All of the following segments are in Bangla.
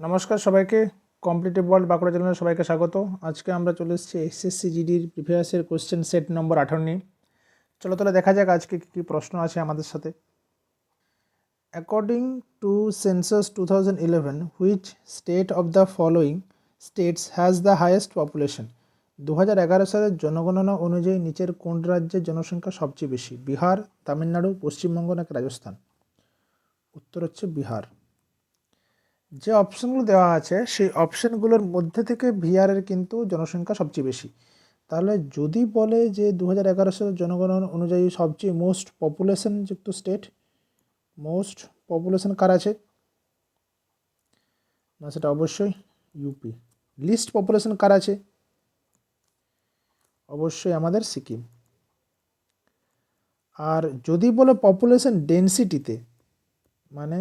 নমস্কার সবাইকে, কম্পিটিটিভ ওয়ার্ল্ড বাঁকুড়া চ্যানেলে সবাইকে স্বাগত। আজকে আমরা চলে এসেছি এসএসসি জিডির প্রিভিয়াসের কোশ্চেন সেট নম্বর 18 নিয়ে। চলো তাহলে দেখা যাক আজকে কী প্রশ্ন আছে আমাদের সাথে। According to census 2011, which state of the following states has the highest population? 2011 সালের জনগণনা অনুযায়ী নিচের কোন রাজ্যের জনসংখ্যা সবচেয়ে বেশি? বিহার, তামিলনাড়ু, পশ্চিমবঙ্গ নাকি রাজস্থান? উত্তর হচ্ছে বিহার। যে অপশানগুলো দেওয়া আছে সেই অপশানগুলোর মধ্যে থেকে বিহারের কিন্তু জনসংখ্যা সবচেয়ে বেশি। তাহলে যদি বলে যে 2011 সালের জনগণনা অনুযায়ী সবচেয়ে মোস্ট পপুলেশনযুক্ত স্টেট, মোস্ট পপুলেশন কার আছে? না, সেটা অবশ্যই ইউপি। লিস্ট পপুলেশন কার আছে? অবশ্যই আমাদের সিকিম। আর যদি বলে পপুলেশন ডেন্সিটিতে, মানে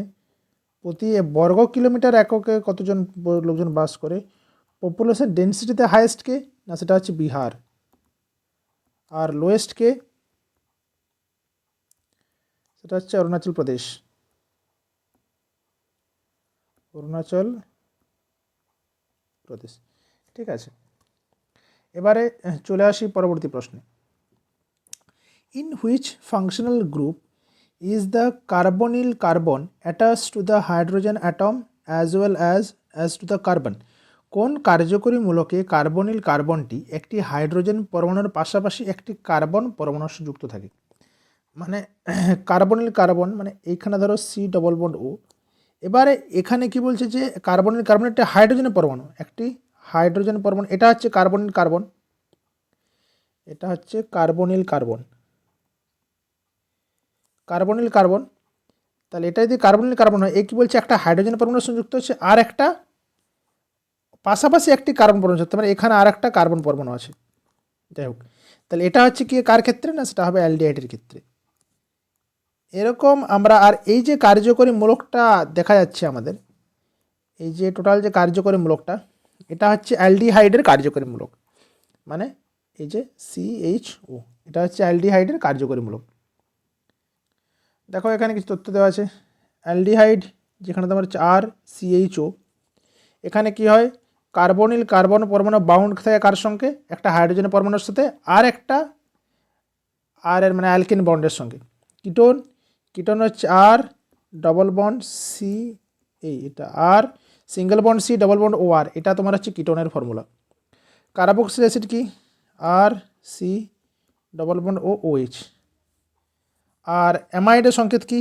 প্রতি বর্গ কিলোমিটার এককে কতজন লোকজন বাস করে, পপুলেশন ডেন্সিটিতে হাইয়েস্ট কে? না, সেটা হচ্ছে বিহার। আর লোয়েস্ট কে? সেটা হচ্ছে অরুণাচল প্রদেশ। অরুণাচল প্রদেশ, ঠিক আছে। এবারে চলে আসি পরবর্তী প্রশ্নে। In which functional group is the carbonyl carbon attach to the hydrogen atom as well as to the carbon? কোন কার্যকরী মূলকে কার্বনিল কার্বনটি একটি হাইড্রোজেন পরমাণুর পাশাপাশি একটি কার্বন পরমাণুর সাথে যুক্ত থাকে? মানে কার্বনিল কার্বন মানে এইখানে ধরো সি ডবল বন্ড ও। এবারে এখানে কি বলছে যে কার্বনিল কার্বন একটা হাইড্রোজেনের পরমাণু, একটি হাইড্রোজেন পরমাণু, এটা হচ্ছে কার্বনিল কার্বন, এটা হচ্ছে কার্বনিল কার্বন, কার্বনিল কার্বন। তাহলে এটা যদি কার্বনিল কার্বন হয়, এ কি বলছে একটা হাইড্রোজেন পরমাণুর সঙ্গে যুক্ত হচ্ছে আর একটা পাশাপাশি একটি কার্বন পরমাণু হচ্ছে, মানে এখানে আর একটা কার্বন পরমাণু আছে। যাই হোক, তাহলে এটা হচ্ছে কি কার ক্ষেত্রে? না, সেটা হবে অ্যালডিহাইডের ক্ষেত্রে। এরকম আমরা আর এই যে কার্যকরী মূলকটা দেখা যাচ্ছে আমাদের, এই যে টোটাল যে কার্যকরী মূলকটা, এটা হচ্ছে অ্যালডিহাইডের কার্যকরী মূলক, মানে এই যে CHO, এটা হচ্ছে অ্যালডিহাইডের কার্যকরী মূলক। দেখো এখানে কিছু তথ্য দেওয়া আছে। অ্যালডিহাইড যেখানে তোমার হচ্ছে RCHO, এখানে কি হয়, কার্বনিল কার্বন পরমাণু বাউন্ড থাকে কার সঙ্গে? একটা হাইড্রোজেন পরমাণুর সাথে আর একটা আর এর মানে অ্যালকিন বন্ডের সঙ্গে। কিটোন, কিটোন হচ্ছে আর ডবল বন্ড সি, এটা আর single bond C double bond OR, এটা তোমার হচ্ছে কিটোনের ফর্মুলা। কার্বক্সিল অ্যাসিড কি? RC double bond OH। আর অ্যামাইডের সংকেত কি?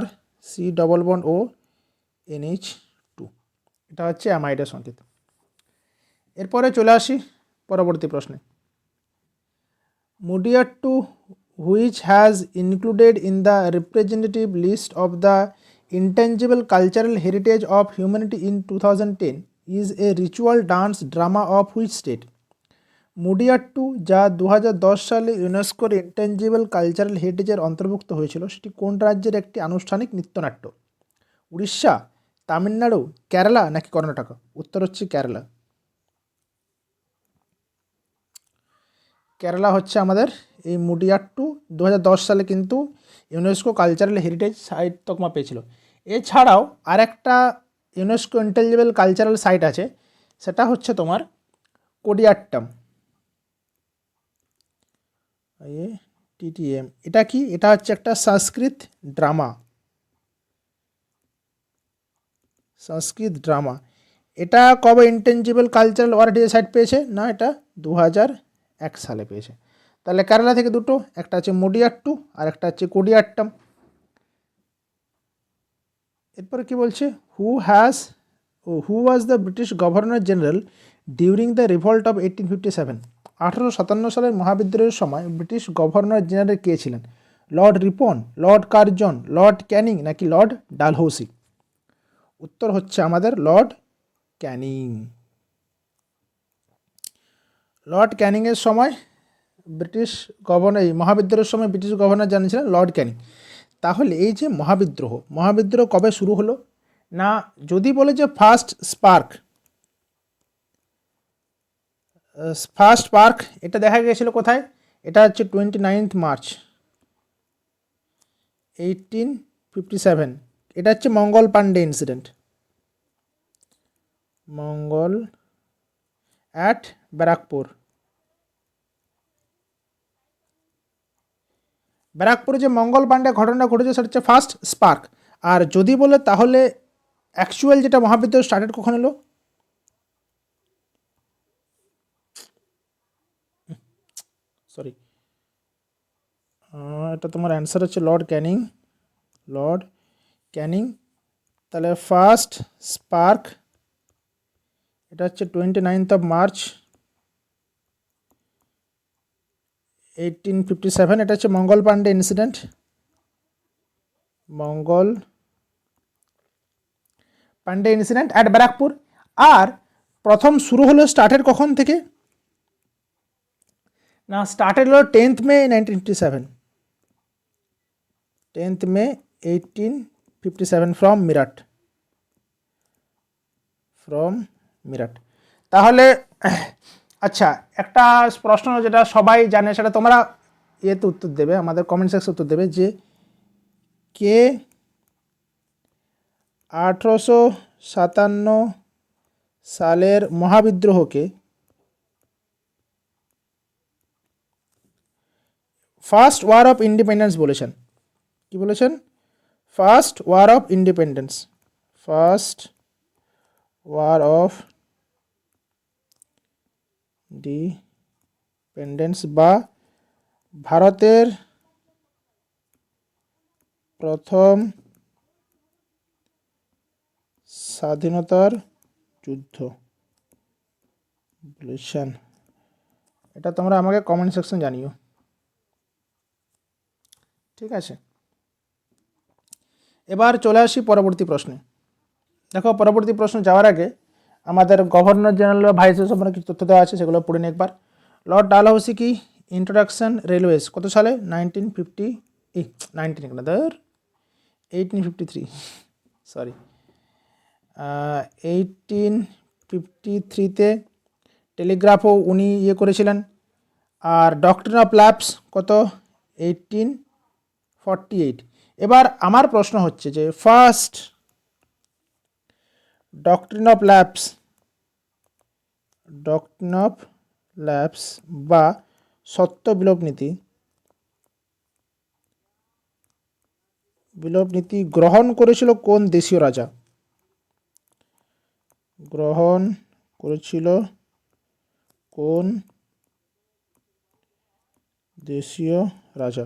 RC ডবল বন্ড NH2, এটা হচ্ছে অ্যামাইডের সংকেত। এরপরে চলে আসি পরবর্তী প্রশ্নে। Modiar 2, which has included in the representative list of the intangible cultural heritage of humanity in 2010, is a ritual dance drama of which state? মুডিয়ার 2 যা 2010 সালে ইউনেস্কোর ইনট্যাঞ্জিবল কালচারাল হেরিটেজের অন্তর্ভুক্ত হয়েছিল, সেটি কোন রাজ্যের একটি আনুষ্ঠানিক নৃত্যনাট্য? উড়িষ্যা, তামিলনাড়ু, কেরালা নাকি কর্ণাটক? উত্তর হচ্ছে কেরালা। কেরালা হচ্ছে আমাদের এই মুডিয়ার 2 2010 সালে কিন্তু ইউনেস্কো কালচারাল হেরিটেজ সাইট তকমা পেয়েছিল। এছাড়াও আরেকটা ইউনেস্কো ইন্টেলিজেবল কালচারাল সাইট আছে, সেটা হচ্ছে তোমার কোডিয়াট্টাম, TTM। এটা কি? এটা হচ্ছে একটা সংস্কৃত ড্রামা, সংস্কৃত ড্রামা। এটা কবে ইন্টেঞ্জিবল কালচারাল হেরিটেজ সাইট পেয়েছে? না, এটা 2001 সালে পেয়েছে। তাহলে কেরালা থেকে দুটো, একটা হচ্ছে মুডিয়ার 2 আর একটা হচ্ছে কোডিয়াট্টাম। এরপরে কি বলছে? Who was the British governor general during the revolt of 1857? 1857 সালের মহাবিদ্রোহের সময় ব্রিটিশ গভর্নর জেনারেল কে ছিলেন? Lord Ripon, Lord Curzon, Lord Canning নাকি লর্ড ডালহৌসি? উত্তর হচ্ছে আমাদের লর্ড ক্যানিং। লর্ড ক্যানিংয়ের সময় ব্রিটিশ গভর্নর, এই মহাবিদ্রোহের সময় ব্রিটিশ গভর্নর জানিয়েছিলেন লর্ড ক্যানিং। তাহলে এই যে মহাবিদ্রোহ কবে শুরু হলো? না, যদি বলে যে ফার্স্ট স্পার্ক, এটা দেখা গিয়েছিল কোথায়? এটা হচ্ছে 29 মার্চ 1857। এটা হচ্ছে মঙ্গল পান্ডে ইনসিডেন্ট। মঙ্গল অ্যাট ব্যারাকপুর। ব্যারাকপুরে যে মঙ্গল পাণ্ডে ঘটনা ঘটেছে সেটা হচ্ছে ফার্স্ট স্পার্ক। আর যদি বলে তাহলে অ্যাকচুয়াল যেটা মহাবিদ্যালয় স্টার্টেড কখন এলো? সরি, এটা তোমার অ্যান্সার হচ্ছে লর্ড ক্যানিং। লর্ড ক্যানিং। তাহলে ফার্স্ট স্পার্ক এটা হচ্ছে 29th মার্চ 1857। এটা হচ্ছে Mangal Pandey incident. Mangal Pandey incident at Barrackpore. আর প্রথম শুরু হলো স্টার্টেড কখন থেকে? না, স্টার্টেড হলো 10th May 1957। 10th May 1857 from Meerut. তাহলে আচ্ছা, একটা প্রশ্ন যেটা সবাই জানে সেটা তোমরা ইয়েতে উত্তর দেবে, আমাদের কমেন্ট সেকশনে উত্তর দেবে যে কে 1857 সালের মহাবিদ্রোহকে ফার্স্ট ওয়ার অফ ইন্ডিপেন্ডেন্স বলেছেন? কি বলেছেন? First war of independence. First war of dependence বা ভারতের প্রথম স্বাধীনতার যুদ্ধ বলেছেন। এটা তোমরা আমাকে কমেন্ট সেকশন জানিও, ঠিক আছে? এবার চলে আসি পরবর্তী প্রশ্নে। দেখো, পরবর্তী প্রশ্ন যাওয়ার আগে আমাদের গভর্নর জেনারেল বা ভাইসরয় সম্পর্কে কিছু তথ্য দেওয়া আছে, সেগুলো পড়ে নিই একবার। লর্ড ডালহৌসি কি ইন্ট্রোডাকশন রেলওয়েজ কত সালে? 1853, সরি 1853তে টেলিগ্রাফও উনি ইয়ে করেছিলেন। আর ডক্ট্রিন অফ ল্যাপস কত? 1848। এবার আমার প্রশ্ন হচ্ছে যে ফার্স্ট ডক্ট্রিন অফ ল্যাপস বা সত্য বিলোপ নীতি গ্রহণ করেছিল কোন দেশীয় রাজা? গ্রহণ করেছিল কোন দেশীয় রাজা?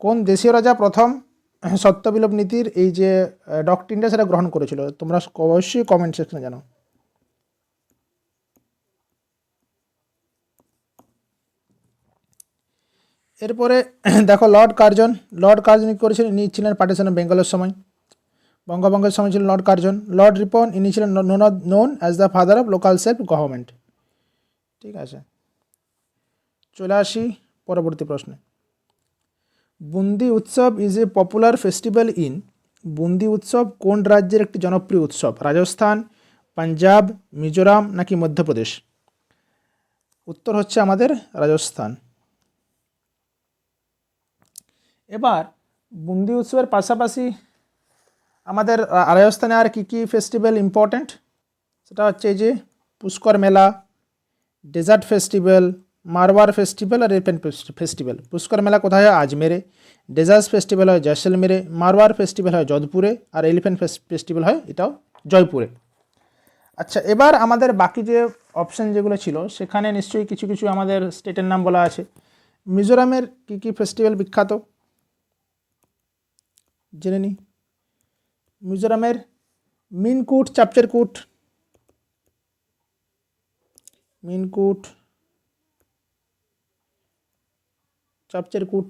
কোন দেশীয় রাজা প্রথম সত্য বিলোপ নীতির এই যে ডক্ট্রিনটা সেটা গ্রহণ করেছিল? তোমরা অবশ্যই কমেন্ট সেকশনে জানাও। এরপরে দেখো লর্ড কার্জন কী করেছিলেন? ইনি ছিলেন পার্টিশন অফ বেঙ্গলের সময়, বঙ্গভঙ্গের সময় ছিলেন লর্ড কার্জন। লর্ড রিপন ইনি ছিলেন known as the father of local self government, ঠিক আছে? চলে আসি পরবর্তী প্রশ্নে। বুন্দি উৎসব is a popular festival in. Bundi উৎসব কোন রাজ্যের একটি জনপ্রিয় উৎসব? রাজস্থান, পাঞ্জাব, মিজোরাম নাকি মধ্যপ্রদেশ? উত্তর হচ্ছে আমাদের রাজস্থান। এবার বুন্দি উৎসবের পাশাপাশি আমাদের রাজস্থানে আর কী কী ফেস্টিভ্যাল ইম্পর্ট্যান্ট? সেটা হচ্ছে এই যে পুষ্কর মেলা, ডেজার্ট ফেস্টিভ্যাল, মারওয়ার ফেস্টিভ্যাল আর এলিফ্যান্ট ফেস্টিভ্যাল। পুষ্কর মেলা কোথায় হয়? আজমেরে। ডেজার্ট ফেস্টিভ্যাল হয় জয়সলমেরে। মারওয়ার ফেস্টিভ্যাল হয় যোধপুরে। আর এলিফ্যান্ট ফেস্টিভ্যাল হয় এটাও জয়পুরে। আচ্ছা, এবার আমাদের বাকি যে অপশান যেগুলো ছিল সেখানে নিশ্চয়ই কিছু কিছু আমাদের স্টেটের নাম বলা আছে। মিজোরামের কী কী ফেস্টিভ্যাল বিখ্যাত জেনে নিই। মিজোরামের মিনকুট, চাপচেরকুট, চাপচেরকুট।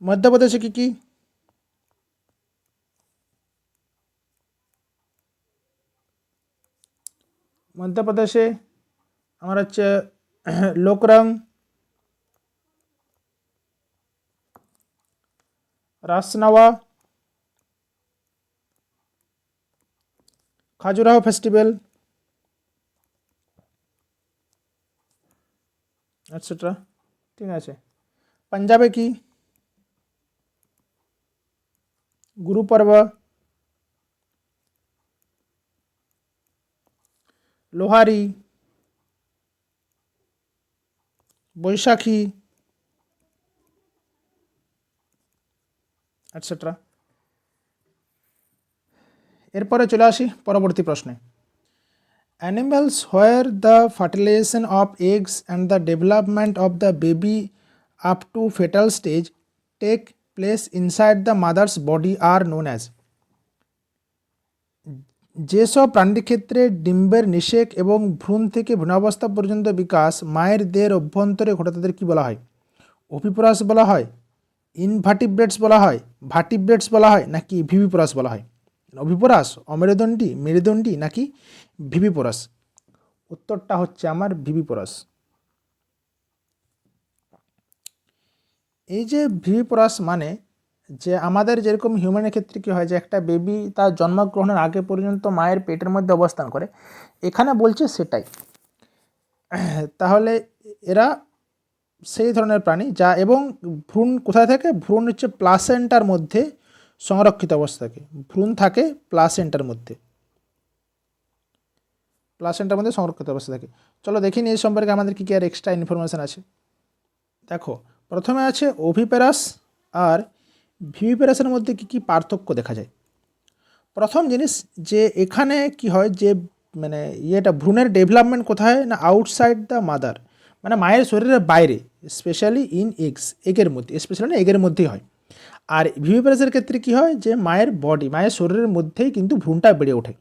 মধ্যপ্রদেশে কী কী? মধ্যপ্রদেশে আমার হচ্ছে লোকরং, রাসনাওয়া, খাজুরাহো ফেস্টিভ্যাল, এটসেট্রা, ঠিক আছে? পাঞ্জাবে কি? গুরু পর্ব। লোহারি, বৈশাখী, এটসেট্রা। এরপরে চলে আসি পরবর্তী প্রশ্নে। Animals where the fertilization of eggs and the development of the baby up to fetal stage take place inside the mother's body are known as। যেসব প্রাণীর ক্ষেত্রে ডিম্বের নিষেক এবং ভ্রূণ থেকে ভ্রূণাবস্থা পর্যন্ত বিকাশ মায়ের দেহের অভ্যন্তরে ঘটে তাদের কী বলা হয়? ওভিপোরাস বলা হয়, ইনভার্টিব্রেটস বলা হয়, ভার্টিব্রেটস বলা হয়, নাকি ভিভিপোরাস বলা হয়? ওভিপোরাস, অমেরুদণ্ডী, মেরুদণ্ডী, নাকি ভিভিপোরাস? উত্তরটা হচ্ছে আমার ভিভিপোরাস। এই যে ভিভিপোরাস মানে যে আমাদের যেরকম হিউম্যানের ক্ষেত্রে কী হয় যে একটা বেবি তার জন্মগ্রহণের আগে পর্যন্ত মায়ের পেটের মধ্যে অবস্থান করে, এখানে বলছে সেটাই। তাহলে এরা সেই ধরনের প্রাণী যা, এবং ভ্রূণ কোথায় থাকে? ভ্রূণ হচ্ছে প্লাসেন্টার মধ্যে সংরক্ষিত অবস্থা থাকে। ভ্রূণ থাকে প্লাসেন্টার মধ্যে, প্লাসেন্টার মধ্যে সংরক্ষিত অবস্থা থাকে। চলো দেখি নিয়ে এই সম্পর্কে আমাদের কী কী আর এক্সট্রা ইনফরমেশান আছে। দেখো, প্রথমে আছে ওভিপেরাস আর ভিভিপেরাসের মধ্যে কী কী পার্থক্য দেখা যায়। প্রথম জিনিস যে এখানে কি হয় যে মানে ভ্রূণের ডেভেলপমেন্ট কোথায় না আউটসাইড দ্য মাদার, মানে মায়ের শরীরের বাইরে, স্পেশালি ইন এগের মধ্যে, স্পেশালি এগের মধ্যেই হয়। আর ভিভিপেরাসের ক্ষেত্রে কি হয় যে মায়ের বডি, মায়ের শরীরের মধ্যেই কিন্তু ভ্রূণটা বেড়ে ওঠে।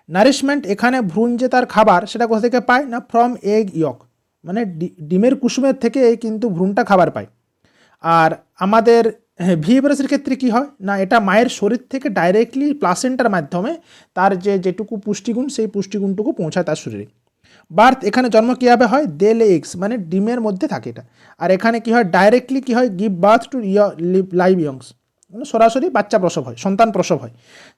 নারিশমেন্ট, এখানে ভ্রূণ যে তার খাবার সেটা কোথা থেকে পায় না ফ্রম এগ ইয়ক, মানে ডিমের কুসুমের থেকে কিন্তু ভ্রূণটা খাবার পায়। আর আমাদের ভিভিপেরাসের ক্ষেত্রে কি হয় না এটা মায়ের শরীর থেকে ডাইরেক্টলি প্লাসেন্টার মাধ্যমে তার যেটুকু পুষ্টিগুণ সেই পুষ্টিগুণটুকু পৌঁছায় তার শরীরে। বার্থ, এখানে জন্ম কীভাবে হয়? দে লে এগস, মানে ডিমের মধ্যে থাকে এটা। আর এখানে কি হয়? ডাইরেক্টলি কি হয়? Give birth two live Young's, মানে সরাসরি বাচ্চা প্রসব হয়, সন্তান প্রসব হয়।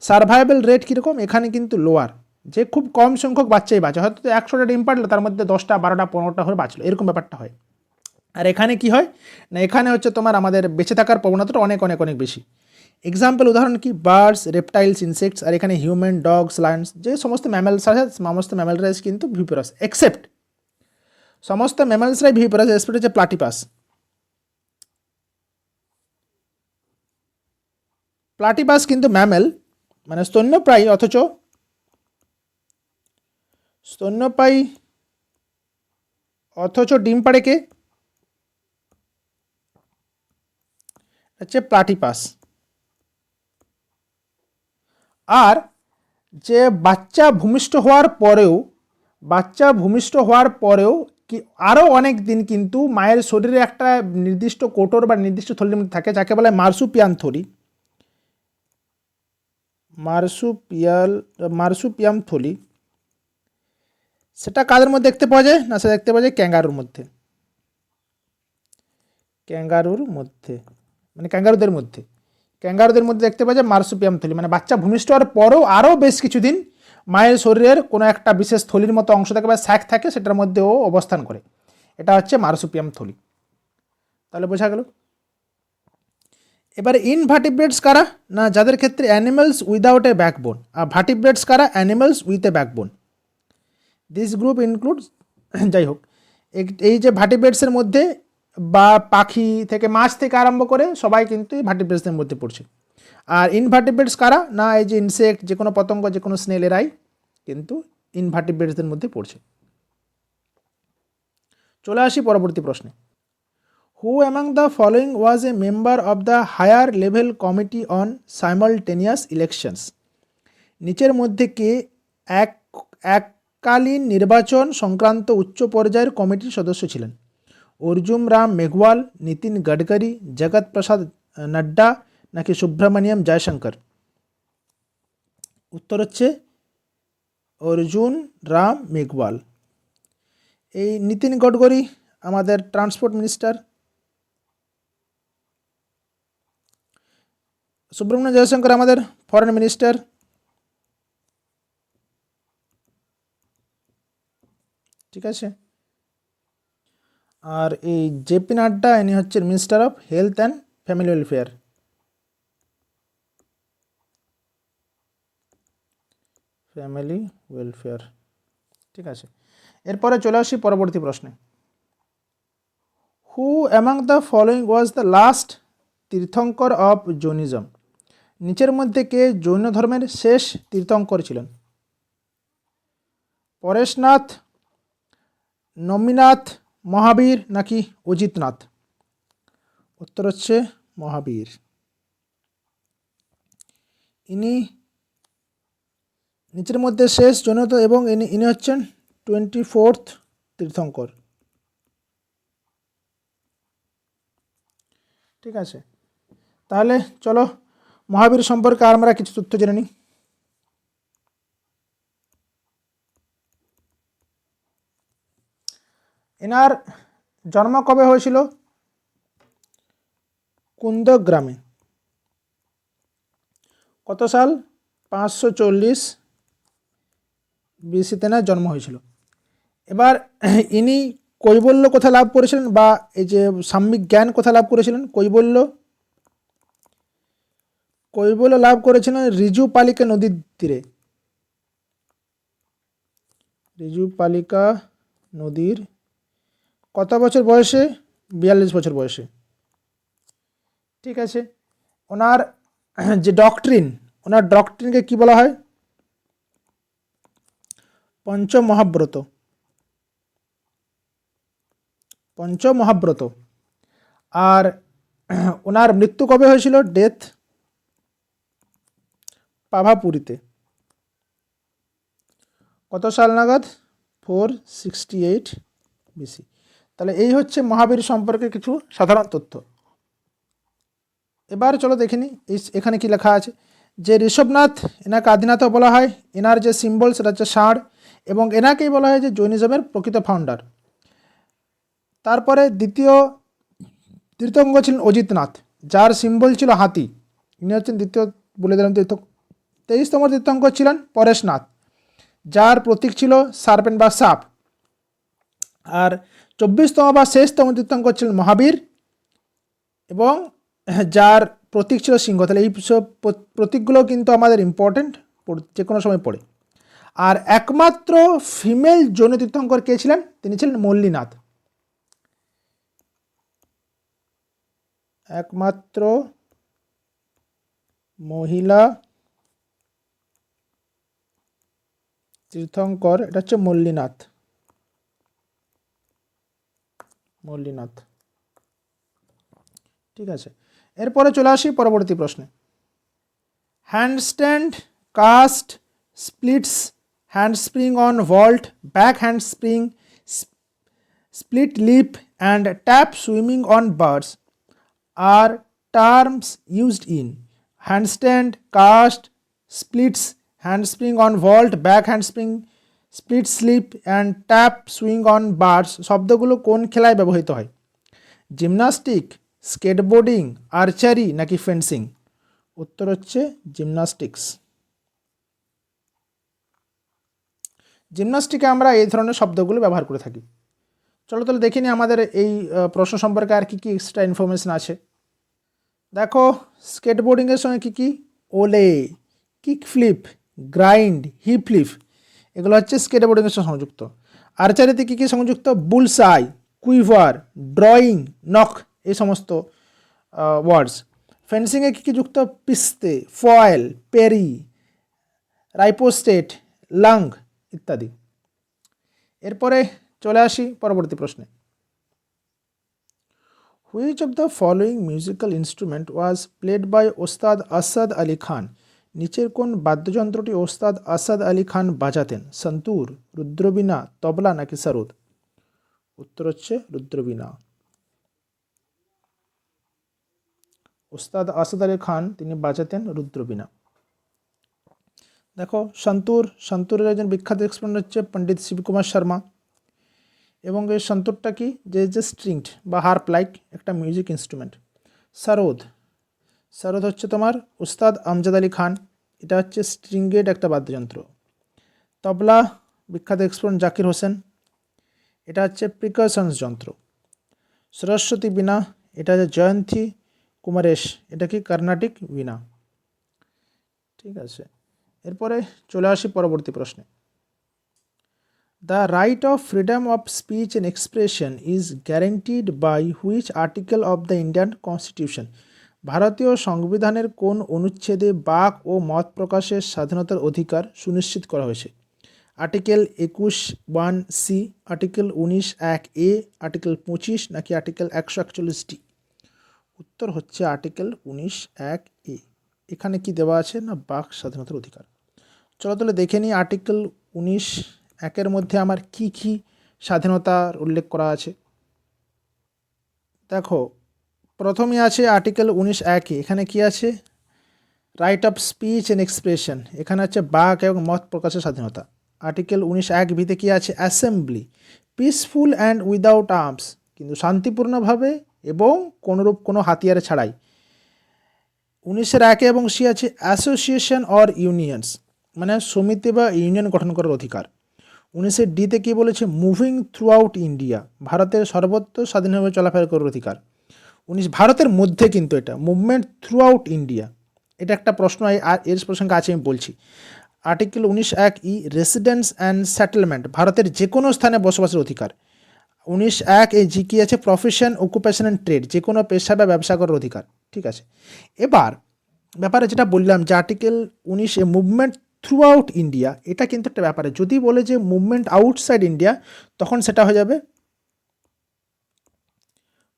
সার্ভাইভাল রেট কীরকম? এখানে কিন্তু লোয়ার, যে খুব কম সংখ্যক বাচ্চাই বাঁচে, হয়তো 100টা ডিম পারলো তার মধ্যে 10টা 12টা 15টা হয়ে বাঁচলো, এরকম ব্যাপারটা হয়। আর এখানে কি হয় না এখানে হচ্ছে তোমার আমাদের বেঁচে থাকার প্রবণতাটা অনেক অনেক অনেক বেশি। এক্সাম্পল উদাহরণ কি? Birds, reptiles, insects. আর এখানে হিউম্যান, ডগস, লায়ন্স, যে সমস্ত ম্যামেলস আছে সমস্ত ম্যামেলরাই কিন্তু ভিভিপোরাস, এক্সেপ্ট সমস্ত ম্যামেলসরাই ভিভিপোরাস, এক্সেপ্ট হচ্ছে প্লাটিপাস। প্লাটিপাস কিন্তু ম্যামেল, মানে স্তন্যপ্রায়ী, অথচ ডিম পাড়ে কে? হচ্ছে প্লাটিপাস। আর যে বাচ্চা ভূমিষ্ঠ হওয়ার পরেও কি আরও অনেক দিন কিন্তু মায়ের শরীরে একটা নির্দিষ্ট কোটর বা নির্দিষ্ট থলির মধ্যে থাকে, যাকে বলা হয় মার্সুপিয়াম থলি। মার্সুপিয়াম থলি, সেটা কাদের মধ্যে দেখতে পাওয়া যায় না? সেটা দেখতে পাওয়া যায় ক্যাঙ্গারুর মধ্যে, মানে ক্যাঙ্গারুদের মধ্যে দেখতে পাওয়া যায় মার্সুপিয়াম থলি, মানে বাচ্চা ভূমিষ্ঠ হওয়ার পরেও আরও বেশ কিছুদিন মায়ের শরীরের কোনো একটা বিশেষ থলির মতো অংশ থাকে বা স্যাক থাকে, সেটার মধ্যে ও অবস্থান করে। এটা হচ্ছে মার্সুপিয়াম থলি। তাহলে বোঝা গেল। এবারে ইনভার্টিব্রেটস কারা না যাদের ক্ষেত্রে অ্যানিমালস উইদাউট এ ব্যাকবোন, আর ভার্টিব্রেটস কারা? Animals with a backbone. This group includes, যাই হোক, এই যে ভার্টিব্রেটসের মধ্যে বা পাখি থেকে মাছ থেকে আরম্ভ করে সবাই কিন্তু এই ভার্টিব্রেটসের মধ্যে পড়ছে। আর ইনভার্টিব্রেটস কারা না এই যে ইনসেক্ট, যে কোনো পতঙ্গ, যে কোনো স্নেল, এরাই কিন্তু ইনভার্টিব্রেটসদের মধ্যে পড়ছে। চলে আসি পরবর্তী প্রশ্নে। Who among the following was a member of the higher level committee on simultaneous elections. নিচের মধ্যে কে এককালীন নির্বাচন সংক্রান্ত উচ্চ পর্যায়ের কমিটির সদস্য ছিলেন? অর্জুন রাম মেঘওয়াল, নীতিন গডকরি, জগৎ প্রসাদ নাড্ডা, নাকি সুব্রমণিয়াম জয়শঙ্কর? উত্তর হচ্ছে অর্জুন রাম মেঘওয়াল। এই নীতিন গডকরি আমাদের ট্রান্সপোর্ট মিনিস্টার, সুব্রমণ্যম জয়শঙ্কর আমাদের ফরেন মিনিস্টার। ঠিক আছে। আর এই জেপি নাড্ডা ইনি হচ্ছেন minister of health and family welfare. ঠিক আছে, এরপরে চলে আসি পরবর্তী প্রশ্নে। Who among the following was the last Tirthankara of Jainism? নিচের মধ্যে কে জৈন ধর্মের শেষ তীর্থঙ্কর ছিলেন? পরেশনাথ, নমিনাথ, মহাবীর নাকি অজিতনাথ? উত্তর হচ্ছে মহাবীর। ইনি নিচের মধ্যে শেষ জৈন এবং ইনি হচ্ছেন 24th তীর্থঙ্কর। ঠিক আছে, তাহলে চলো মহাবীর সম্পর্কে আমরা কিছু তথ্য জেনে নিই। এনার জন্ম কবে হয়েছিল? কুন্দগ্রামে। কত সাল? 540 বিসিতে এনার জন্ম হয়েছিল। এবার ইনি কৈবল্য কোথায় লাভ করেছিলেন, বা এই যে সাম্যিক জ্ঞান কোথায় লাভ করেছিলেন? কৈবল্য লাভ করেছিলেন ঋজুপালিকা নদীর তীরে। ঋজুপালিকা নদীর কত বছর বয়সে? 42 বছর বয়সে। ঠিক আছে, ওনার যে ওনার ডক্ট্রিনকে কি বলা হয়? পঞ্চমহাব্রত। আর ওনার মৃত্যু কবে হয়েছিল? ডেথ পাভাপুরীতে। কত সাল নাগাদ? 468 বিসি। তাহলে এই হচ্ছে মহাবীর সম্পর্কে কিছু সাধারণ তথ্য। এবার চলো দেখিনি এখানে কি লেখা আছে। যে ঋষভনাথ, এনাকে আদিনাথও বলা হয়। এনার যে সিম্বল সেটা হচ্ছে ষাঁড়, এবং এনাকেই বলা হয় যে জৈনিজমের প্রকৃত ফাউন্ডার। তারপরে দ্বিতীয় তীর্থঙ্কর ছিলেন অজিতনাথ, যার সিম্বল ছিল হাতি। ইনি হচ্ছেন দ্বিতীয় বলে দিলাম তীর্থ। 23তম তীর্থঙ্কর ছিলেন পরেশনাথ, যার প্রতীক ছিল সার্পেন্ট বা সাপ। আর 24তম বা শেষতম তীর্থঙ্কর ছিলেন মহাবীর, এবং যার প্রতীক ছিল সিংহ। তাহলে এই সব প্রতীকগুলো কিন্তু আমাদের ইম্পর্টেন্ট, যে কোনো সময় পড়ে। আর একমাত্র ফিমেল জৈন তীর্থঙ্কর কে ছিলেন? তিনি ছিলেন মল্লিনাথ। একমাত্র মহিলা তীর্থঙ্কর এটা হচ্ছে মল্লিনাথ। ঠিক আছে, এরপরে চলে আসি পরবর্তী প্রশ্নে। Handstand, cast, splits, handspring on vault, back handspring, split lip and tap swimming on birds are terms used in handstand, cast, splits, handspring on vault, back handspring, split slip and tap swing on birds শব্দগুলো কোন খেলায় ব্যবহৃত হয়? জিমনাস্টিক, স্কেটবোর্ডিং, আর্চারি নাকি ফেন্সিং? উত্তর হচ্ছে জিমনাস্টিক্স। জিমনাস্টিকে আমরা এই ধরনের শব্দগুলো ব্যবহার করে থাকি। চলো তাহলে দেখে নিই আমাদের এই প্রশ্ন সম্পর্কে আর কী কী এক্সট্রা ইনফরমেশন আছে। দেখো, স্কেটবোর্ডিংয়ের সঙ্গে কী কী? Ollie, kick flip, grind, heel flip, এগুলো হচ্ছে স্কেটবোর্ডিংয়ের সঙ্গে সংযুক্ত। আর্চারিতে কী কী সংযুক্ত? বুলসাই, কুইভার, ড্রয়িং, নক, এই সমস্ত ওয়ার্ডস। ফেন্সিংয়ে কী কী যুক্ত? Piste, foil, parry, riposte, lunge ইত্যাদি। এরপরে চলে আসি পরবর্তী প্রশ্নে। Which of the following musical instrument was played by Ustad Asad Ali Khan? নিচের কোন বাদ্যযন্ত্রটি ওস্তাদ আসাদ আলী খান বাজাতেন? সন্তুর, রুদ্রবীণা, তবলা নাকি সরোদ? উত্তর হচ্ছে রুদ্রবীণা। ওস্তাদ আসাদ আলী খান তিনি বাজাতেন রুদ্রবীণা। দেখো, সন্তুরের একজন বিখ্যাত এক্সপোনেন্ট হচ্ছে পণ্ডিত শিবকুমার শর্মা। এবং এই সন্তুরটা কি? যে স্ট্রিংড বা হার্প লাইক একটা মিউজিক ইনস্ট্রুমেন্ট। সরোদ হচ্ছে তোমার উস্তাদ আমজাদ আলী খান, এটা হচ্ছে স্ট্রিংগেড একটা বাদ্যযন্ত্র। তবলা বিখ্যাত এক্সপোনেন্ট জাকির হোসেন, এটা হচ্ছে প্রিকাশনস যন্ত্র। সরস্বতী বীণা, এটা হচ্ছে জয়ন্তী কুমারেশ, এটা কি কর্ণাটিক বীণা। ঠিক আছে, এরপরে চলে আসি পরবর্তী প্রশ্নে। The right of freedom of speech and expression is guaranteed by which article of the Indian constitution? ভারতীয় সংবিধানের কোন অনুচ্ছেদে বাক ও মত প্রকাশের স্বাধীনতার অধিকার সুনিশ্চিত করা হয়েছে? Article 21(1)(c), article 19(1)(a), article 25 নাকি আর্টিকেল 141(d)? উত্তর হচ্ছে আর্টিকেল 19(1)(a। এখানে কি দেওয়া আছে না বাক স্বাধীনতার অধিকার। চলো তাহলে দেখে নিই আর্টিকেল 19(1)(এর মধ্যে আমার কি কি স্বাধীনতার উল্লেখ করা আছে। দেখো প্রথমে আছে আর্টিকেল 19(1)(a), এখানে কি আছে? Right of speech and expression, এখানে আছে বাক এবং মত প্রকাশের স্বাধীনতা। আর্টিকেল 19(1)(b)তে কি আছে? Assembly, peaceful and without arms, কিন্তু শান্তিপূর্ণভাবে এবং কোনোরূপ কোনো হাতিয়ার ছাড়াই। 19(1)(a) এবং সি আছে অ্যাসোসিয়েশন অর ইউনিয়নস, মানে সমিতি বা ইউনিয়ন গঠন করার অধিকার। 19(d)তে কী বলেছে? মুভিং থ্রু আউট ইন্ডিয়া, ভারতের সর্বত্র স্বাধীনভাবে চলাফেরা করার অধিকার। ভারতের মধ্যে কিন্তু এটা মুভমেন্ট থ্রু আউট ইন্ডিয়া, এটা একটা প্রশ্ন আর এর প্রসঙ্গে আছে আমি বলছি। Article 19(1)(e) residence and settlement, ভারতের যে কোনো স্থানে বসবাসের অধিকার। 19(1)(g) কী আছে? প্রফেশন, অকুপেশন অ্যান্ড ট্রেড, যে কোনো পেশা বা ব্যবসা করার অধিকার। ঠিক আছে, এবার ব্যাপারে যেটা বললাম যে article 19(a) movement through out India, এটা কিন্তু একটা ব্যাপারে যদি বলে যে মুভমেন্ট আউটসাইড ইন্ডিয়া, তখন সেটা হয়ে যাবে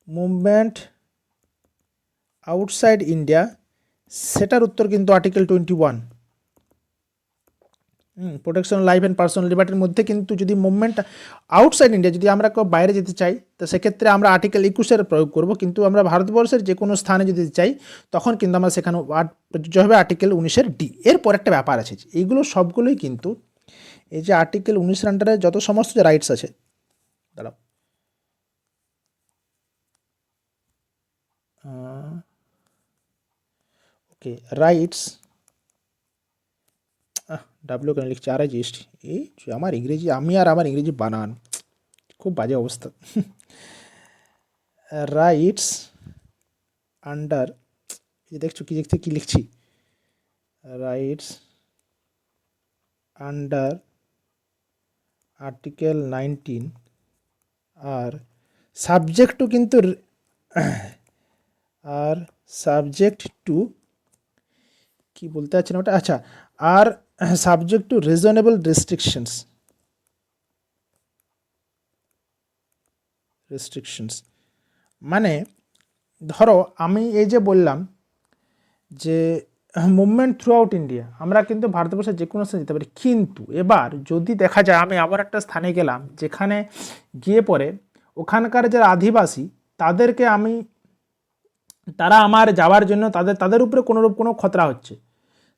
মুভমেন্ট আউটসাইড ইন্ডিয়া, সেটার উত্তর কিন্তু article 21, protection life and personal লিবার্টির মধ্যে। কিন্তু যদি মুভমেন্ট আউটসাইড ইন্ডিয়া, যদি আমরা কেউ বাইরে যেতে চাই, তো সেক্ষেত্রে আমরা আর্টিকেল 21 প্রয়োগ করব। কিন্তু আমরা ভারতবর্ষের যে কোনো স্থানে যদি চাই, তখন কিন্তু আমরা সেখানে প্রযোজ্য হবে আর্টিকেল 19(d)। এরপর একটা ব্যাপার আছে, এইগুলো সবগুলোই কিন্তু এই যে আর্টিকেল 19 আন্ডারে যত সমস্ত যে রাইটস আছে, দাঁড়াও, ওকে, রাইটস, ডাব্লিউ কেন লিখছি, RIGST, এই আমার ইংরেজি, আমি আর আমার ইংরেজি বানান খুব বাজে অবস্থা। রাইটস আন্ডার, এই দেখছো কি দেখতে কী লিখছি, রাইটস আন্ডার আর্টিকেল 19 আর সাবজেক্ট টু কিন্তু আর সাবজেক্ট টু কি বলতে চাচ্ছি না ওটা, আচ্ছা, আর সাবজেক্ট টু রিজনেবল রেস্ট্রিকশনস, মানে ধরো আমি এই যে বললাম যে মুভমেন্ট থ্রু আউট ইন্ডিয়া, আমরা কিন্তু ভারতবর্ষের যে কোনো স্থানে যেতে পারি। কিন্তু এবার যদি দেখা যায় আমি আবার একটা স্থানে গেলাম, যেখানে গিয়ে পরে ওখানকার যারা আদিবাসী, তাদেরকে আমি, তারা আমার যাওয়ার জন্য তাদের উপরে কোনোরূপ কোনো খতরা হচ্ছে,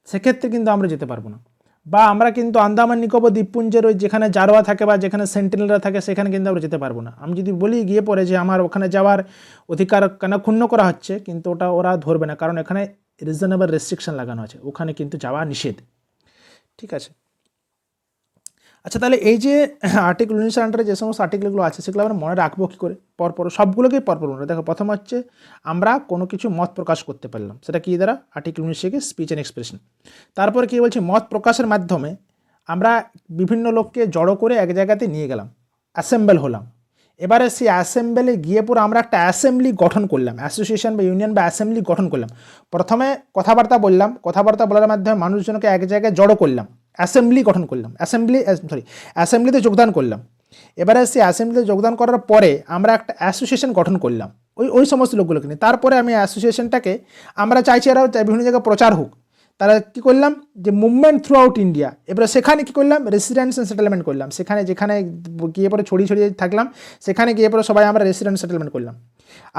সেক্ষেত্রে কিন্তু আমরা যেতে পারবো না। বা আমরা কিন্তু আন্দামান নিকোবর দ্বীপপুঞ্জের ওই যেখানে জারোয়া থাকে বা যেখানে সেন্টিনেলরা থাকে, সেখানে কিন্তু আমরা যেতে পারবো না। আমি যদি বলি গিয়ে পরে যে আমার ওখানে যাওয়ার অধিকার কেন ক্ষুণ্ণ করা হচ্ছে, কিন্তু ওটা ওরা ধরবে না, কারণ এখানে রিজনেবল রেস্ট্রিকশন লাগানো আছে, ওখানে কিন্তু যাওয়া নিষেধ। ঠিক আছে, আচ্ছা, তাহলে এই যে আর্টিকেল 19 আন্ডারে যে সমস্ত আর্টিকেলগুলো আছে, সেগুলো আমরা মনে রাখবো কী করে? পরপর সবগুলোকেই পরপর মনে দেখো। প্রথম হচ্ছে আমরা কোনো কিছু মত প্রকাশ করতে পারলাম, সেটা কী দ্বারা? Article 19 speech and expression. তারপরে কী বলছে? মত প্রকাশের মাধ্যমে আমরা বিভিন্ন লোককে জড়ো করে এক জায়গাতে নিয়ে গেলাম, অ্যাসেম্বল হলাম। এবারে সেই অ্যাসেম্বলে গিয়ে পুরো আমরা একটা অ্যাসেম্বলি গঠন করলাম, অ্যাসোসিয়েশন বা ইউনিয়ন বা অ্যাসেম্বলি গঠন করলাম। প্রথমে কথাবার্তা বললাম, কথাবার্তা বলার মাধ্যমে মানুষজনকে এক জায়গায় জড়ো করলাম, অ্যাসেম্বলি গঠন করলাম, অ্যাসেম্বলিতে যোগদান করলাম। এবারে সেই অ্যাসেম্বলিতে যোগদান করার পরে আমরা একটা অ্যাসোসিয়েশন গঠন করলাম ওই সমস্ত লোকগুলোকে নিয়ে। তারপরে আমি অ্যাসোসিয়েশনটাকে আমরা চাইছি এরাও বিভিন্ন জায়গায় প্রচার হোক, তারা কী করলাম যে মুভমেন্ট থ্রু আউট ইন্ডিয়া। এবারে সেখানে কী করলাম? রেসিডেন্স অ্যান্ড সেটেলমেন্ট করলাম, সেখানে যেখানে গিয়ে পরে ছড়িয়ে ছড়িয়ে থাকলাম, সেখানে গিয়ে পরে সবাই আমরা রেসিডেন্ট সেটেলমেন্ট করলাম।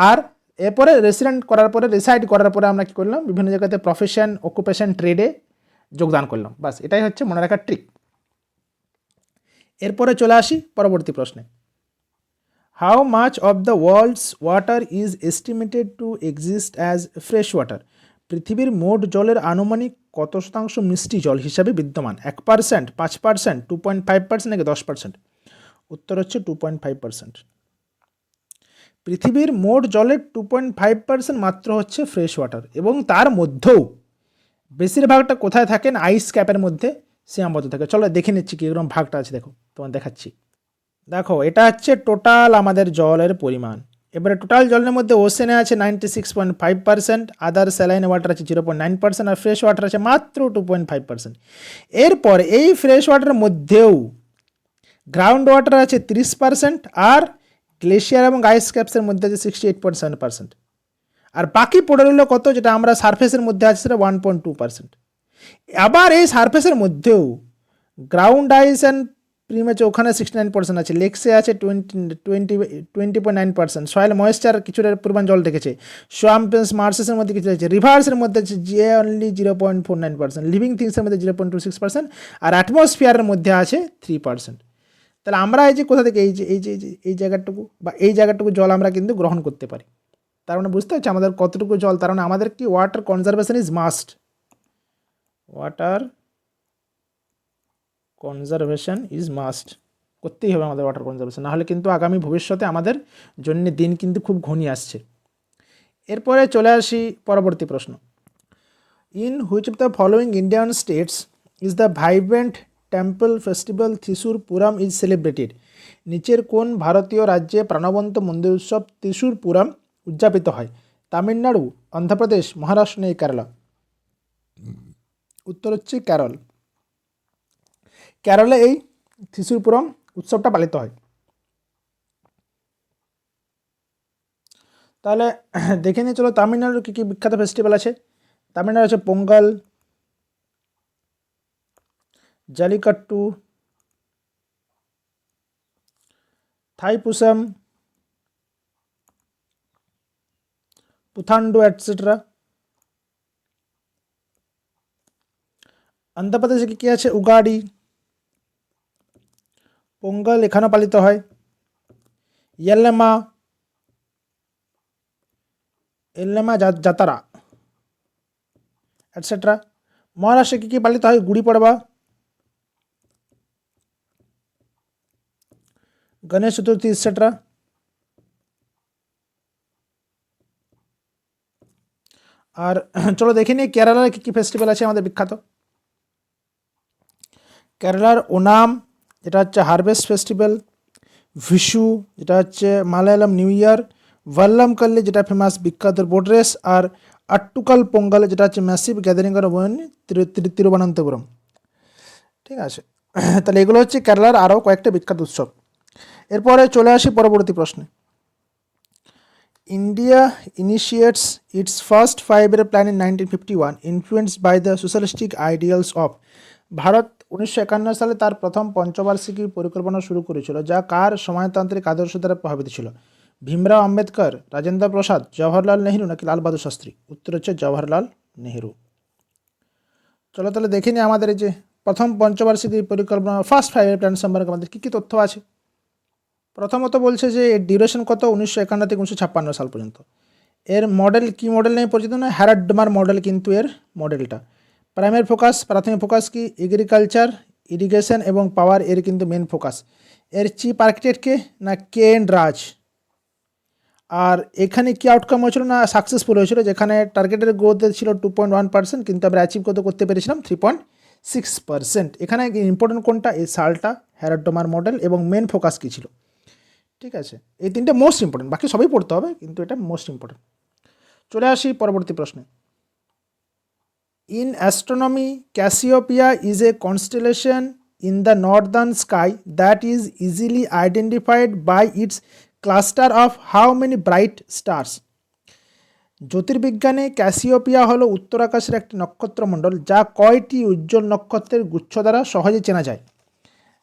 আর এরপরে রেসিডেন্ট করার পরে, রিসাইড করার পরে আমরা কী করলাম? বিভিন্ন জায়গাতে প্রফেশন, অকুপেশন, ট্রেডে যোগদান করলাম। বাস, এটাই হচ্ছে মনে রাখার ট্রিক। এরপরে চলে আসি পরবর্তী প্রশ্নে। How much of the world's water is estimated to exist as fresh water? পৃথিবীর মোট জলের আনুমানিক কত শতাংশ মিষ্টি জল হিসাবে বিদ্যমান? 1%, 5%, 2.5% নাকি 10%? উত্তর হচ্ছে 2.5%। পৃথিবীর মোট জলের 2.5% মাত্র হচ্ছে ফ্রেশ ওয়াটার, এবং তার মধ্যেও বেশিরভাগটা কোথায় থাকেন? আইস ক্যাপের মধ্যে সীমাবদ্ধ থাকে। চলো দেখে নিচ্ছি কীরকম ভাগটা আছে। দেখো, তোমার দেখাচ্ছি। দেখো এটা হচ্ছে টোটাল আমাদের জলের পরিমাণ। এবারে টোটাল জলের মধ্যে ওশেনে আছে 96.5%, আদার স্যালাইন ওয়াটার আছে 0.9%, আর ফ্রেশ ওয়াটার আছে মাত্র 2.5%। এরপর এই ফ্রেশ ওয়াটারের মধ্যেও গ্রাউন্ড ওয়াটার আছে 30%, আর গ্লেশিয়ার এবং আইস ক্যাপসের মধ্যে আছে 68.7%। আর বাকি পড়ে রইল কত, যেটা আমরা সারফেসের মধ্যে আছে সেটা 1.2%। আবার এই সারফেসের মধ্যেও গ্রাউন্ড আইস অ্যান্ড প্রিম আছে, ওখানে 69% আছে, লেক্সে আছে 20.9%, সয়েল ময়েশ্চার কিছুটা পরিমাণ জল দেখেছে, সোয়াম্পস মার্সেসের মধ্যে কিছু আছে, রিভার্সের মধ্যে আছে যে অনলি 0.49%, লিভিং থিংসের মধ্যে 0.26%, আর অ্যাটমসফিয়ারের মধ্যে আছে 3%। তাহলে আমরা এই যে কোথা থেকে এই জায়গাটুকু বা এই জায়গাটুকু জল আমরা কিন্তু গ্রহণ করতে পারি। তার মানে বুঝতে হচ্ছে আমাদের কতটুকু জল, তার মানে আমাদের কি water conservation is must, water conservation is must, করতেই হবে আমাদের ওয়াটার কনজারভেশন, নাহলে কিন্তু আগামী ভবিষ্যতে আমাদের জন্য দিন কিন্তু খুব ঘনিয়ে আসছে। এরপরে চলে আসি পরবর্তী প্রশ্ন। In which of the following Indian states is the vibrant temple festival Thrissur Pooram is celebrated? নিচের কোন ভারতীয় রাজ্যে প্রাণবন্ত মন্দির উৎসব ত্রিশূর পুরাম উদযাপিত হয়? তামিলনাড়ু, অন্ধ্রপ্রদেশ, মহারাষ্ট্র নেই কেরালা? উত্তর হচ্ছে কেরল। কেরলে এই ত্রিশূর পুরম উৎসবটা পালিত হয়। তাহলে দেখে নিয়ে চলো তামিলনাড়ুর কী কী বিখ্যাত ফেস্টিভ্যাল আছে। তামিলনাড়ু আছে পোঙ্গল, জালিকাট্টু, থাইপুসাম, পুথান্ডু এটসেট্রা। অন্ধ্রপ্রদেশে কী কী আছে? উগাডি, পোঙ্গল এখানেও পালিত হয়, ইয়েল্লেমা জাতারা এটসেট্রা। মহারাষ্ট্রে কী কী পালিত হয়? গুড়ি পড়বা, গণেশ চতুর্থী এটসেট্রা। আর চলো দেখে নিই কেরালার কী কী ফেস্টিভ্যাল আছে আমাদের বিখ্যাত। কেরালার ওনাম, যেটা হচ্ছে হারভেস্ট ফেস্টিভ্যাল, ভিশু যেটা হচ্ছে মালায়ালাম নিউ ইয়ার, ভাল্লামকাল্লি যেটা ফেমাস বিখ্যাত বোট রেস, আর আট্টুকাল পোঙ্গল যেটা হচ্ছে massive gathering of women Thiruvananthapuram. ঠিক আছে, তাহলে এগুলো হচ্ছে কেরালার আরও কয়েকটা বিখ্যাত উৎসব। এরপরে চলে আসি পরবর্তী প্রশ্নে। India initiates its first 5-year plan in 1951 influenced by the socialistic ideals of. Bharat 1951 সালে তার প্রথম পঞ্চবার্ষিকী পরিকল্পনা শুরু করেছিল, যা কার সমাজতান্ত্রিক আদর্শ দ্বারা প্রভাবিত ছিল? ভীমরাও আম্বেদকর, রাজেন্দ্র প্রসাদ, জওহরলাল নেহরু নাকি লাল বাহাদুর শাস্ত্রী? উত্তর হচ্ছে জওহরলাল নেহরু। চলো তাহলে দেখে নিই আমাদের এই যে প্রথম পঞ্চবার্ষিকী পরিকল্পনা ফার্স্ট 5-year প্ল্যান সম্পর্কে আমাদের কী কী তথ্য আছে। প্রথমত বলছে যে এর ডিউরেশন কত, 1951 থেকে 1956 সাল পর্যন্ত। এর মডেল কি মডেল নেই পরিচিত নয়, হ্যারাডমার মডেল কিন্তু এর মডেলটা। প্রাথমিক ফোকাস কি এগ্রিকালচার, ইরিগেশন এবং পাওয়ার এর কিন্তু মেন ফোকাস। এর চিফ আর্কিটেক্ট কে না কে এন রাজ। আর এখানে কি আউটকাম হয়েছিল না সাকসেসফুল হয়েছিল, যেখানে টার্গেটের গ্রোথ ছিল 2.1%, কিন্তু আমরা অ্যাচিভ করতে পেরেছিলাম 3.6%। এখানে ইম্পর্টেন্ট কোনটা, এই সালটা, হ্যারাডমার মডেল এবং মেন ফোকাস কী ছিল। ঠিক আছে, এই তিনটে মোস্ট ইম্পর্টেন্ট, বাকি সবই পড়তে হবে কিন্তু এটা মোস্ট ইম্পর্টেন্ট। চলে আসি পরবর্তী প্রশ্নে। In astronomy Cassiopeia is a constellation in the northern sky that is easily identified by its cluster of how many bright stars? জ্যোতির্বিজ্ঞানে ক্যাসিওপিয়া হলো উত্তর আকাশের একটি নক্ষত্রমণ্ডল, যা কয়টি উজ্জ্বল নক্ষত্রের গুচ্ছ দ্বারা সহজে চেনা যায়?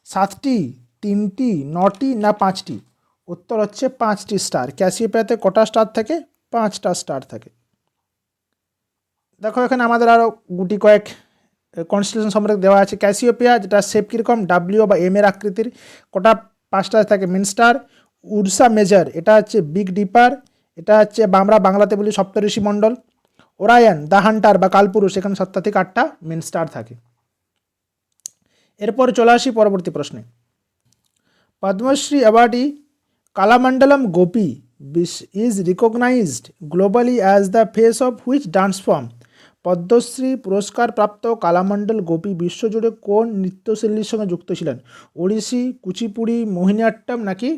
7টি, 3টি, 9টি না 5টি? উত্তর হচ্ছে 5টি স্টার। ক্যাসিওপিয়াতে কটা স্টার থাকে? 5টা স্টার থাকে। দেখো এখানে আমাদের আরও গুটি কয়েক কনস্টেলেশন সম্পর্কে দেওয়া আছে। ক্যাসিওপিয়া যেটা শেপ কীরকম, ডাব্লিউ বা এম এর আকৃতির, কটা? 5টা থাকে মেন স্টার। উর্সা মেজর এটা হচ্ছে বিগ ডিপার, এটা হচ্ছে আমরা বাংলাতে বলি সপ্তঋষি মণ্ডল। ওরায়ন দ্য হান্টার বা কালপুরুষ, এখানে 7টা থেকে 8টা মেন স্টার থাকে। এরপর চলে আসি পরবর্তী প্রশ্নে। Padma Shri awardee Kalamandalam Gopi is recognized globally as the face of which dance form? Padma Shri পুরস্কার প্রাপ্ত কালামণ্ডল গোপী বিশ্বজুড়ে কোন নৃত্যশৈলীর সঙ্গে যুক্ত ছিলেন? ওড়িশি, কুচিপুড়ি, মোহিনীআট্টম নাকি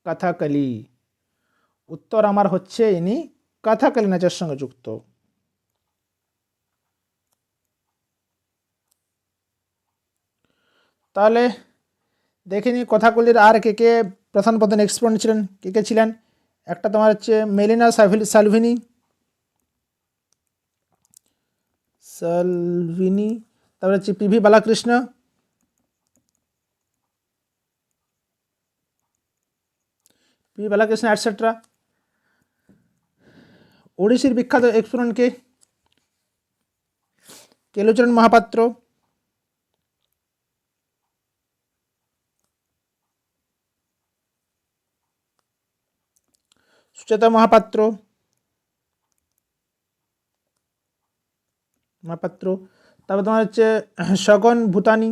কথাকলি? উত্তর আমার হচ্ছে ইনি কথাকলি নাচের সঙ্গে যুক্ত। তাহলে দেখে নিই কথাকলির আর কে কে প্রধান প্রধান এক্সপোনেন্ট ছিলেন, কে কে ছিলেন। একটা তোমার হচ্ছে মেলিনা সালভিনি, তারপরে হচ্ছে পিভি বালাকৃষ্ণ, অ্যাটসেট্রা। ওড়িশির বিখ্যাত এক্সপোনেন্ট কে? কেলুচরণ মহাপাত্র, সুচেতা মহাপাত্র, তারপর তোমার হচ্ছে সগন ভূতানি,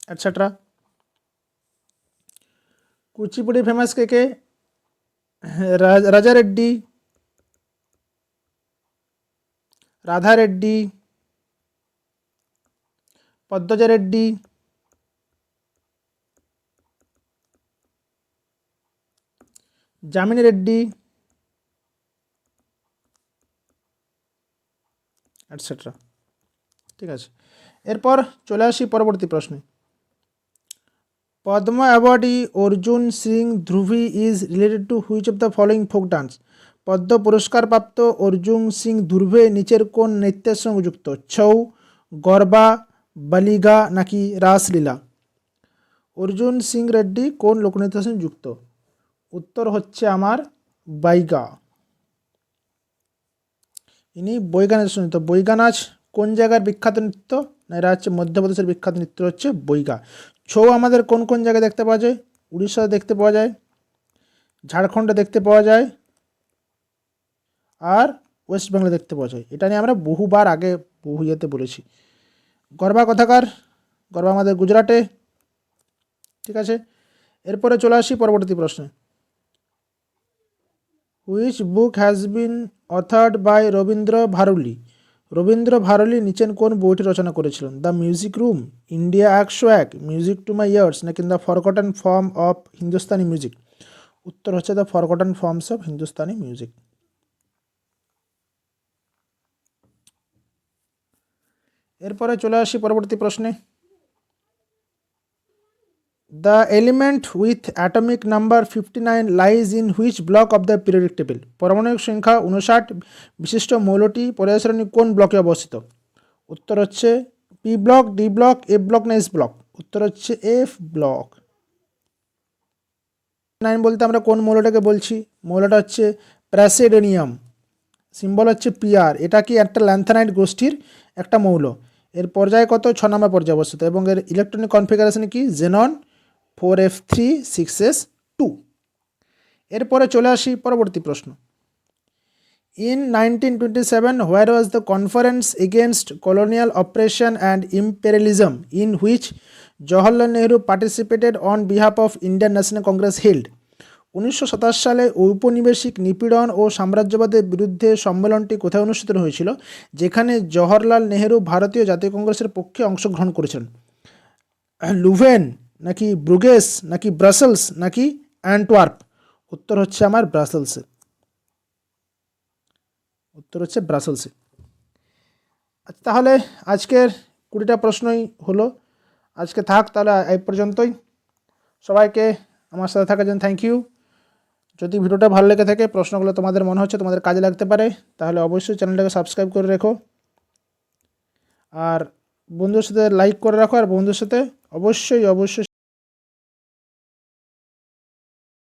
অ্যাটসেট্রা। কুচিপুড়ি ফেমাস কে কে? রাজা রেড্ডি, রাধা রেড্ডি, পদ্মজা রেড্ডি, যামিনী রেড্ডি, অ্যাটসেট্রা। ঠিক আছে, এরপর চলে আসি পরবর্তী প্রশ্নে। Padma awardee Arjun Singh Dhurve is related to which of the following folk dance? Padma পুরস্কারপ্রাপ্ত অর্জুন সিং ধ্রুভে নিচের কোন নৃত্যের সঙ্গে যুক্ত? ছৌ, গরবা, বালিগা নাকি রাসলীলা? অর্জুন সিং রেড্ডি কোন লোকনৃত্যের সঙ্গে যুক্ত? উত্তর হচ্ছে আমার বাইগা। ইনি বৈগা নাচের সঙ্গে যুক্ত। বৈগা নাচ কোন জায়গার বিখ্যাত নৃত্য? না, এরা হচ্ছে মধ্যপ্রদেশের বিখ্যাত নৃত্য হচ্ছে বৈগা। ছৌ আমাদের কোন কোন জায়গায় দেখতে পাওয়া যায়? উড়িষ্যাতে দেখতে পাওয়া যায়, ঝাড়খণ্ডে দেখতে পাওয়া যায়, আর ওয়েস্ট বেঙ্গলে দেখতে পাওয়া যায়। এটা নিয়ে আমরা বহুবার আগে বহু ইয়েতে বলেছি। গরবা কথাকার, গরবা আমাদের গুজরাটে। ঠিক আছে, এরপরে চলে আসি পরবর্তী প্রশ্নে। Which book has been authored by Rabindra Bharali? Rabindra Bharali নিচেন কোন বইটি রচনা করেছিলেন? দ্য মিউজিক রুম, ইন্ডিয়া একশো এক, মিউজিক টু মাই ইয়ার্স নাকি the forgotten form of Hindustani music? উত্তর হচ্ছে the forgotten forms of Hindustani music. এরপরে চলে আসি পরবর্তী প্রশ্নে। The element with atomic number 59 lies in which block of the periodic table? পারমাণবিক সংখ্যা 59 বিশিষ্ট মৌলটি পর্যায় সারণী কোন ব্লকে অবস্থিত? উত্তর হচ্ছে P block, D block, F block না এস ব্লক? উত্তর হচ্ছে এফ ব্লক। 9 বলতে আমরা কোন মৌলটাকে বলছি? মৌলটা হচ্ছে প্যাসিডোনিয়াম, সিম্বল হচ্ছে পিআর। এটা কি একটা ল্যান্থানাইট গোষ্ঠীর একটা মৌল। এর পর্যায় কত? 6 নম্বর পর্যায়ে অবস্থিত এবং এর ইলেকট্রনিক কনফিগারেশন কি? Xenon 4f3 6s2। এরপরে চলে আসি পরবর্তী প্রশ্ন। In 1927 where was the conference against colonial operation and imperialism in which Jawaharlal Nehru participated on behalf of Indian national Congress held? 1927 সালে ঔপনিবেশিক নিপীড়ন ও সাম্রাজ্যবাদের বিরুদ্ধে সম্মেলনটি কোথায় অনুষ্ঠিত হয়েছিল, যেখানে জওহরলাল নেহরু ভারতীয় জাতীয় কংগ্রেসের পক্ষে অংশগ্রহণ করেছিলেন? লুভেন নাকি ব্রুগেস নাকি ব্রাসেলস নাকি অ্যান্টওয়ার্প? উত্তর হচ্ছে আমার ব্রাসেলসে। উত্তর হচ্ছে ব্রাসেলসে। আচ্ছা, তাহলে আজকের 20টা প্রশ্নই হলো। আজকে থাক তাহলে এই পর্যন্তই। সবাইকে আমার সাথে থাকার জন্য থ্যাংক ইউ। যদি ভিডিওটা ভালো লেগে থাকে, প্রশ্নগুলো তোমাদের মনে হচ্ছে তোমাদের কাজে লাগতে পারে, তাহলে অবশ্যই চ্যানেলটাকে সাবস্ক্রাইব করে রেখো আর বন্ধুদের সাথে লাইক করে রাখো আর বন্ধুদের সাথে অবশ্যই